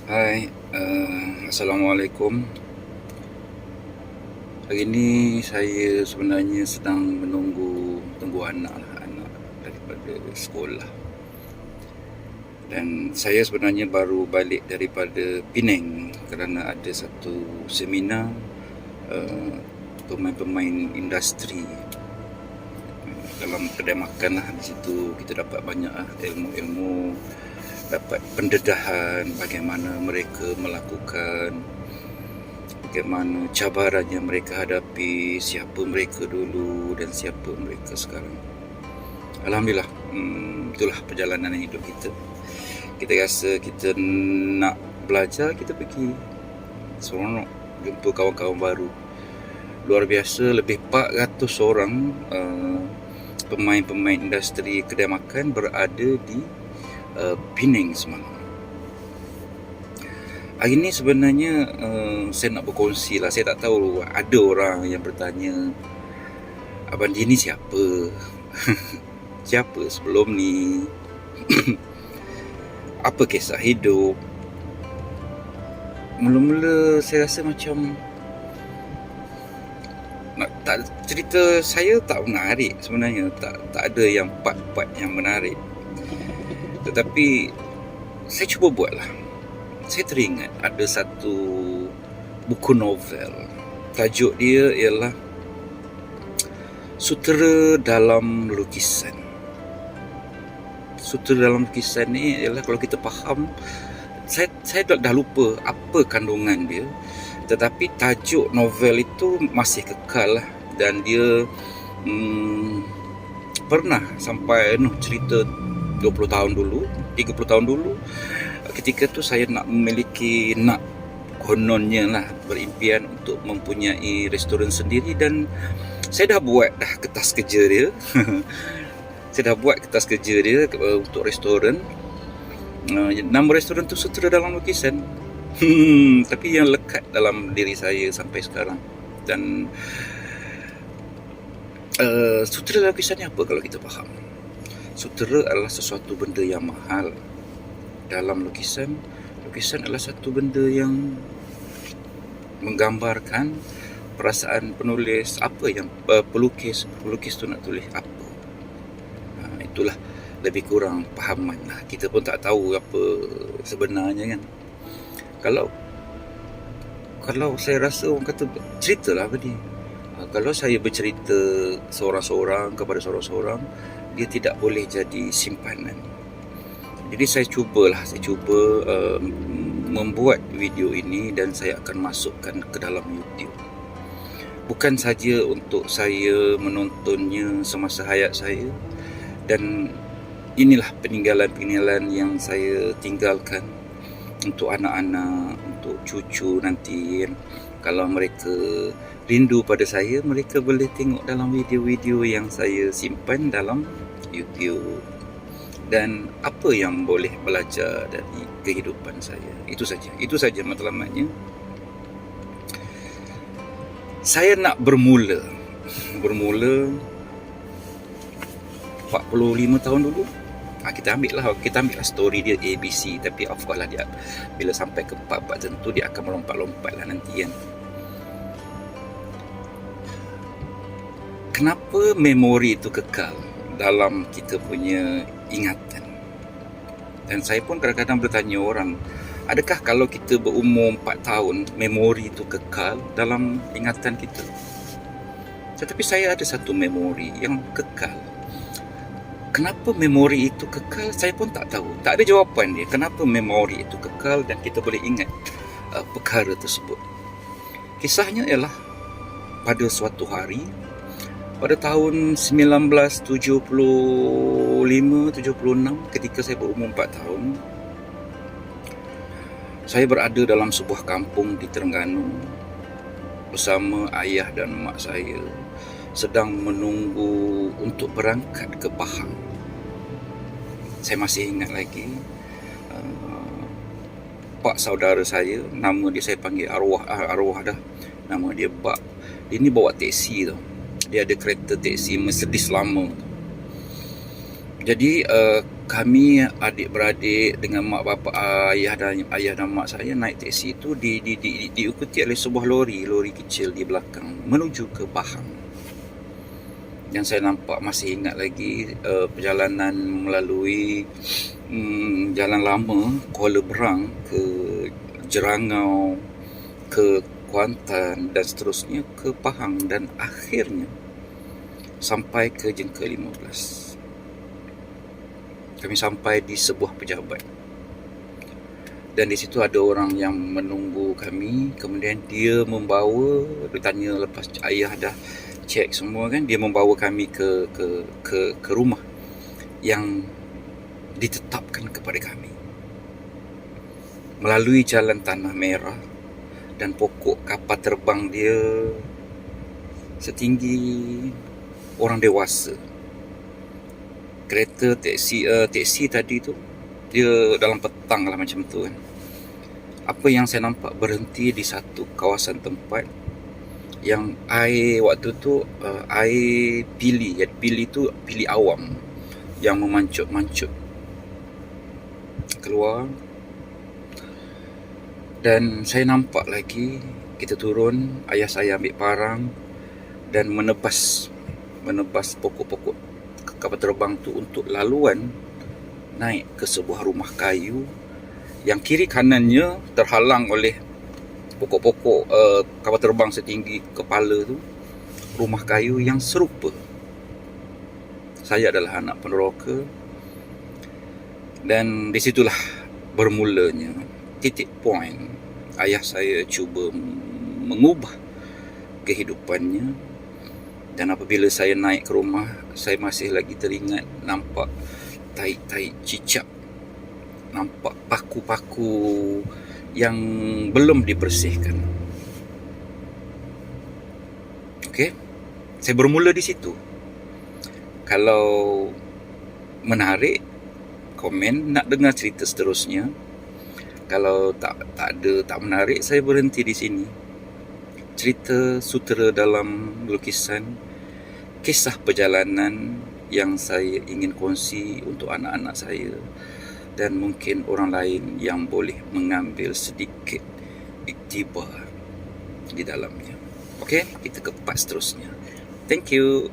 Hai, Assalamualaikum. Hari ini saya sebenarnya sedang tunggu anak daripada sekolah. Dan saya sebenarnya baru balik daripada Penang kerana ada satu seminar uh, pemain-pemain industri dalam kedai makan lah. Di situ kita dapat banyak ilmu-ilmu, dapat pendedahan bagaimana mereka melakukan, bagaimana cabaran yang mereka hadapi, siapa mereka dulu dan siapa mereka sekarang. Alhamdulillah, itulah perjalanan hidup kita. Kita rasa kita nak belajar, kita pergi. Seronok jumpa kawan-kawan baru. Luar biasa, lebih 400 orang pemain-pemain industri kedai makan berada di Penang semalam. Hari ni sebenarnya saya nak berkongsi lah. Saya tak tahu, ada orang yang bertanya, Abang Ji ni siapa? Siapa sebelum ni? Apa kisah hidup? Mula-mula saya rasa macam cerita saya tak menarik sebenarnya. Tak ada yang part-part yang menarik. Tetapi saya cuba buat lah. Saya teringat ada satu buku novel. Tajuk dia ialah Sutera dalam Lukisan. Sutera dalam lukisan ni ialah, kalau kita faham, saya dah lupa apa kandungan dia, tetapi tajuk novel itu masih kekal lah. Dan dia pernah sampai cerita 20 tahun dulu, 30 tahun dulu. Ketika tu saya kononnya lah, berimpian untuk mempunyai restoran sendiri. Dan saya dah buat kertas kerja dia. Saya dah buat kertas kerja dia untuk restoran. Nama restoran tu Sutera dalam Lukisan. Tapi yang lekat dalam diri saya sampai sekarang. Dan sutera dalam lukisan ni apa kalau kita faham? Sutera adalah sesuatu benda yang mahal. Dalam lukisan adalah satu benda yang menggambarkan perasaan penulis, apa yang pelukis tu nak tulis apa. Itulah lebih kurang pahaman lah. Kita pun tak tahu apa sebenarnya kan. Kalau saya rasa orang kata ceritalah apa dia. Kalau saya bercerita seorang-seorang kepada seorang-seorang, dia tidak boleh jadi simpanan. Jadi saya cuba membuat video ini dan saya akan masukkan ke dalam YouTube. Bukan saja untuk saya menontonnya semasa hayat saya, dan inilah peninggalan-peninggalan yang saya tinggalkan untuk anak-anak, untuk cucu nanti. Kalau mereka rindu pada saya, mereka boleh tengok dalam video-video yang saya simpan dalam YouTube. Dan apa yang boleh belajar dari kehidupan saya. Itu saja matlamatnya. Saya nak bermula 45 tahun dulu. Kita ambil lah story dia ABC. Tapi of course lah, dia bila sampai ke part tertentu dia akan melompat-lompat lah nanti kan. Kenapa memori itu kekal dalam kita punya ingatan? Dan saya pun kadang-kadang bertanya orang, adakah kalau kita berumur 4 tahun, memori itu kekal dalam ingatan kita? Tetapi saya ada satu memori yang kekal. Kenapa memori itu kekal, saya pun tak tahu. Tak ada jawapan dia. Kenapa memori itu kekal dan kita boleh ingat perkara tersebut. Kisahnya ialah pada suatu hari, pada tahun 1975-76, ketika saya berumur 4 tahun, saya berada dalam sebuah kampung di Terengganu bersama ayah dan mak saya, sedang menunggu untuk berangkat ke Pahang. Saya masih ingat lagi, pak saudara saya, nama dia saya panggil arwah dah, nama dia Bak. Dia ni bawa teksi tau. Dia ada kereta teksi Mercedes lama. Jadi kami adik-beradik dengan mak bapak, ayah dan mak saya naik teksi itu diikuti oleh sebuah lori kecil di belakang menuju ke Pahang. Yang saya nampak masih ingat lagi perjalanan melalui jalan lama Kuala Berang ke Jerangau, ke Kuantan dan seterusnya ke Pahang, dan akhirnya sampai ke Jengka 15. Kami sampai di sebuah pejabat, dan di situ ada orang yang menunggu kami. Kemudian dia membawa, bertanya lepas ayah dah cek semua kan, dia membawa kami ke rumah yang ditetapkan kepada kami melalui jalan tanah merah, dan pokok kapal terbang dia setinggi orang dewasa. Kereta teksi tadi tu dia dalam petang lah macam tu kan. Apa yang saya nampak, berhenti di satu kawasan tempat yang air waktu tu air pili. Pili tu pili awam yang memancut-mancut keluar. Dan saya nampak lagi kita turun, ayah saya ambil parang dan menebas pokok-pokok kapal terbang tu untuk laluan naik ke sebuah rumah kayu yang kiri kanannya terhalang oleh pokok-pokok kapal terbang setinggi kepala tu. Rumah kayu yang serupa. Saya adalah anak peneroka, dan disitulah bermulanya titik point ayah saya cuba mengubah kehidupannya. Dan apabila saya naik ke rumah, saya masih lagi teringat nampak tahi-tahi cicak, nampak paku-paku yang belum dibersihkan. Okey, saya bermula di situ. Kalau menarik, komen, nak dengar cerita seterusnya. Kalau tak menarik, saya berhenti di sini. Cerita sutera dalam lukisan, kisah perjalanan yang saya ingin kongsi untuk anak-anak saya dan mungkin orang lain yang boleh mengambil sedikit iktibar di dalamnya. Okey, kita ke part seterusnya. Thank you.